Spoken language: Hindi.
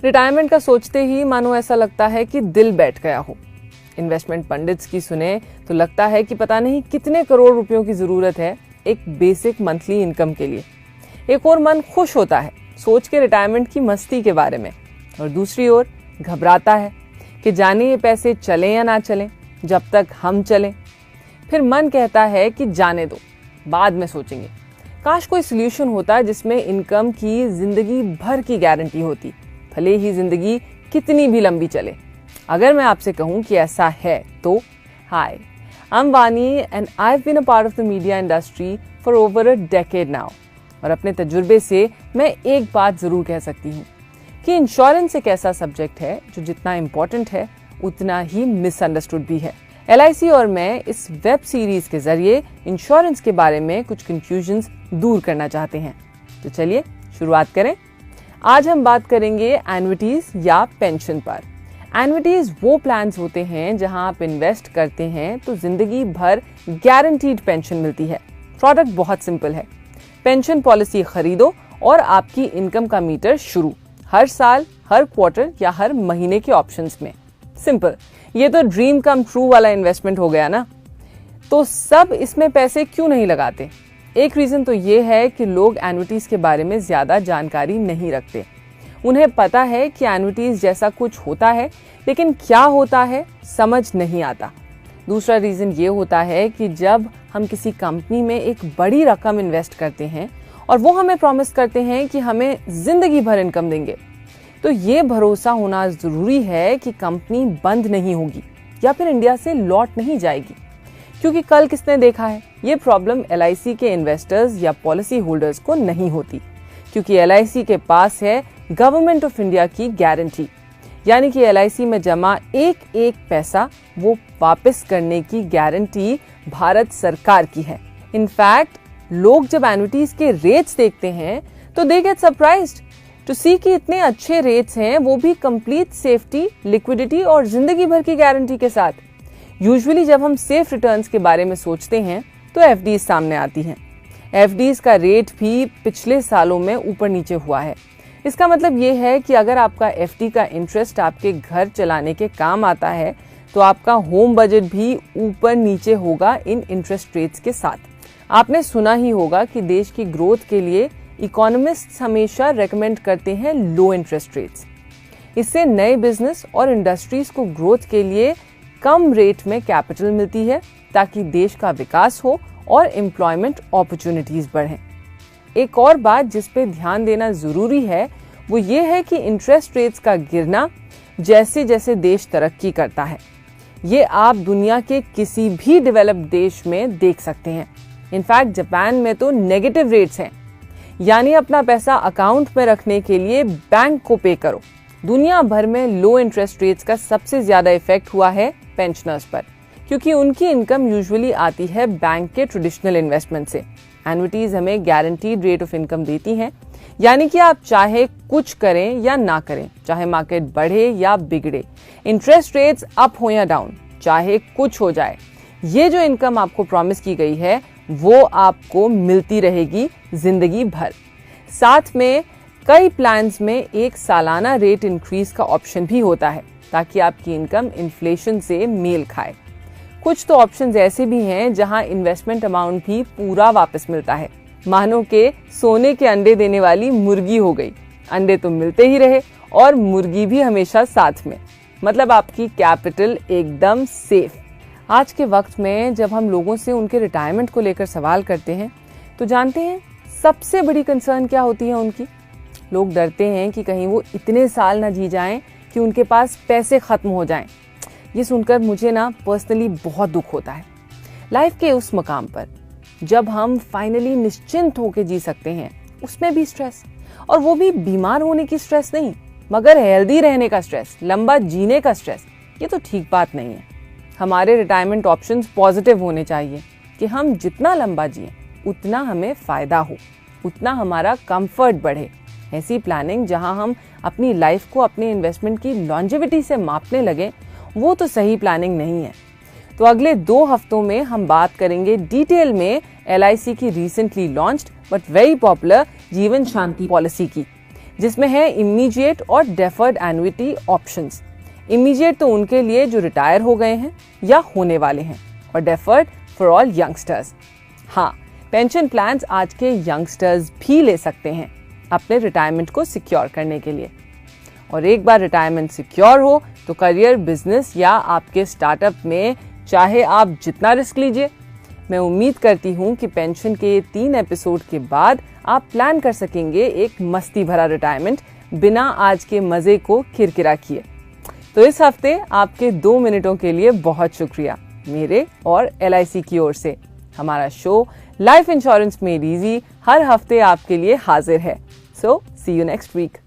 रिटायरमेंट का सोचते ही मानो ऐसा लगता है कि दिल बैठ गया हो। इन्वेस्टमेंट पंडित्स की सुने तो लगता है कि पता नहीं कितने करोड़ रुपयों की जरूरत है एक बेसिक मंथली इनकम के लिए। एक और मन खुश होता है सोच के रिटायरमेंट की मस्ती के बारे में, और दूसरी ओर घबराता है कि जाने ये पैसे चलें या ना चलें, जब तक हम चलें। फिर मन कहता है कि जाने दो, बाद में सोचेंगे। काश कोई सोल्यूशन होता जिसमें इनकम की जिंदगी भर की गारंटी होती, भले ही जिंदगी कितनी भी लंबी चले। अगर मैं आपसे कहूं कि ऐसा है तो hi, I am Vani and I have been a part of the media industry for over a decade now. और अपने तजुर्बे से मैं एक बात जरूर कह सकती हूँ कि इंश्योरेंस एक ऐसा सब्जेक्ट है जो जितना इम्पोर्टेंट है उतना ही मिसअंडरस्टूड भी है। LIC और मैं इस वेब सीरीज के जरिए इंश्योरेंस के बारे में कुछ कंफ्यूजन्स दूर करना चाहते हैं। तो चलिए शुरुआत करें। आज हम बात करेंगे एन्युइटीज या पेंशन पर। एन्युइटीज वो प्लान्स होते हैं जहां आप इन्वेस्ट करते हैं तो जिंदगी भर गारंटीड पेंशन मिलती है। प्रोडक्ट बहुत सिंपल है, पेंशन पॉलिसी खरीदो और आपकी इनकम का मीटर शुरू, हर साल, हर क्वार्टर या हर महीने के ऑप्शंस में। सिंपल, ये तो ड्रीम कम ट्रू वाला इन्वेस्टमेंट हो गया ना। तो सब इसमें पैसे क्यों नहीं लगाते? एक रीजन तो ये है कि लोग एन्युइटीज के बारे में ज्यादा जानकारी नहीं रखते। उन्हें पता है कि एन्युइटीज जैसा कुछ होता है, लेकिन क्या होता है समझ नहीं आता। दूसरा रीजन ये होता है कि जब हम किसी कंपनी में एक बड़ी रकम इन्वेस्ट करते हैं और वो हमें प्रॉमिस करते हैं कि हमें जिंदगी भर इनकम देंगे, तो ये भरोसा होना जरूरी है कि कंपनी बंद नहीं होगी या फिर इंडिया से लौट नहीं जाएगी। क्योंकि कल किसने देखा है, ये प्रॉब्लम LIC के इन्वेस्टर्स या पॉलिसी होल्डर्स को नहीं होती, क्योंकि LIC के पास है गवर्नमेंट ऑफ इंडिया की गारंटी। यानी कि LIC में जमा एक एक पैसा वो वापस करने की गारंटी भारत सरकार की है। इनफैक्ट लोग जब एन्युइटीज के रेट्स देखते हैं तो दे गेट सरप्राइज्ड टू सी कि इतने अच्छे रेट्स हैं, वो भी कंप्लीट सेफ्टी, लिक्विडिटी और जिंदगी भर की गारंटी के साथ। यूजुअली जब हम सेफ रिटर्न्स के बारे में सोचते हैं तो FDs सामने आती हैं। FDs का रेट भी पिछले सालों में ऊपर नीचे हुआ है। इसका मतलब ये है कि अगर आपका FD का इंटरेस्ट आपके घर चलाने के काम आता है तो आपका होम बजट भी ऊपर नीचे होगा इन इंटरेस्ट रेट्स के साथ। आपने सुना ही होगा कि देश की ग्रोथ के लिए इकोनॉमिस्ट्स हमेशा रेकमेंड करते हैं लो इंटरेस्ट रेट्स। इससे नए बिजनेस और इंडस्ट्रीज को ग्रोथ के लिए कम रेट में कैपिटल मिलती है ताकि देश का विकास हो और एम्प्लॉयमेंट अपॉर्चुनिटीज बढ़ें। एक और बात जिस पे ध्यान देना जरूरी है वो ये है कि इंटरेस्ट रेट्स का गिरना जैसे जैसे देश तरक्की करता है, ये आप दुनिया के किसी भी डेवलप्ड देश में देख सकते हैं। इनफैक्ट जापान में तो नेगेटिव रेट्स हैं, यानी अपना पैसा अकाउंट में रखने के लिए बैंक को पे करो। दुनिया भर में लो इंटरेस्ट रेट्स का सबसे ज्यादा इफेक्ट हुआ है पेंशनर्स पर, क्योंकि उनकी इनकम यूजुअली आती है बैंक के ट्रेडिशनल इन्वेस्टमेंट से। एन्युइटीज हमें गारंटीड रेट ऑफ इनकम देती हैं, यानी कि आप चाहे कुछ करें या ना करें, चाहे मार्केट बढ़े या बिगड़े, इंटरेस्ट रेट्स अप हो या डाउन, चाहे कुछ हो जाए, ये जो इनकम आपको प्रॉमिस की गई है वो आपको मिलती रहेगी जिंदगी भर। साथ में कई प्लान्स में एक सालाना रेट इंक्रीज का ऑप्शन भी होता है ताकि आपकी इनकम इन्फ्लेशन से मेल खाए। कुछ तो ऑप्शंस ऐसे भी हैं जहां इन्वेस्टमेंट अमाउंट भी पूरा वापस मिलता है, मानो के सोने के अंडे देने वाली मुर्गी हो गई। अंडे तो मिलते ही रहे और मुर्गी भी हमेशा साथ में, मतलब आपकी कैपिटल एकदम सेफ। आज के वक्त में जब हम लोगों से उनके रिटायरमेंट को लेकर सवाल करते हैं तो जानते हैं सबसे बड़ी कंसर्न क्या होती है उनकी? लोग डरते हैं कि कहीं वो इतने साल ना जी जाएं कि उनके पास पैसे खत्म हो जाएं। ये सुनकर मुझे ना पर्सनली बहुत दुख होता है। लाइफ के उस मकाम पर जब हम फाइनली निश्चिंत होकर जी सकते हैं, उसमें भी स्ट्रेस, और वो भी बीमार होने की स्ट्रेस नहीं, मगर हेल्दी रहने का स्ट्रेस, लंबा जीने का स्ट्रेस, ये तो ठीक बात नहीं है। हमारे रिटायरमेंट ऑप्शंस पॉजिटिव होने चाहिए कि हम जितना लंबा जिए उतना हमें फायदा हो, उतना हमारा कंफर्ट बढ़े। ऐसी प्लानिंग जहां हम अपनी लाइफ को अपने इन्वेस्टमेंट की लॉन्जेविटी से मापने लगे, वो तो सही प्लानिंग नहीं है। तो अगले 2 हफ्तों में हम बात करेंगे डिटेल में LIC की recently launched but very popular जीवन शांति पॉलिसी की, जिसमें है इमीडिएट और डेफर्ड एन्युइटी ऑप्शंस। इमीडिएट तो उनके लिए जो रिटायर हो गए हैं या होने वाले हैं, और डेफर्ड फॉर ऑल यंगस्टर्स। हाँ, पेंशन प्लान्स आज के यंगस्टर्स भी ले सकते हैं अपने रिटायरमेंट को सिक्योर करने के लिए। और एक बार रिटायरमेंट सिक्योर हो तो करियर, बिजनेस या आपके स्टार्टअप में चाहे आप जितना रिस्क लीजिए, मैं उम्मीद करती हूँ कि पेंशन के 3 एपिसोड के बाद आप प्लान कर सकेंगे एक मस्ती भरा रिटायरमेंट बिना आज के मजे को किरकिरा किए। तो इस हफ्ते आपके 2 मिनटों के लिए बहुत शुक्रिया मेरे और LIC की ओर से। हमारा show life insurance made easy हर हफ्ते आपके लिए हाजिर है। So see you next week.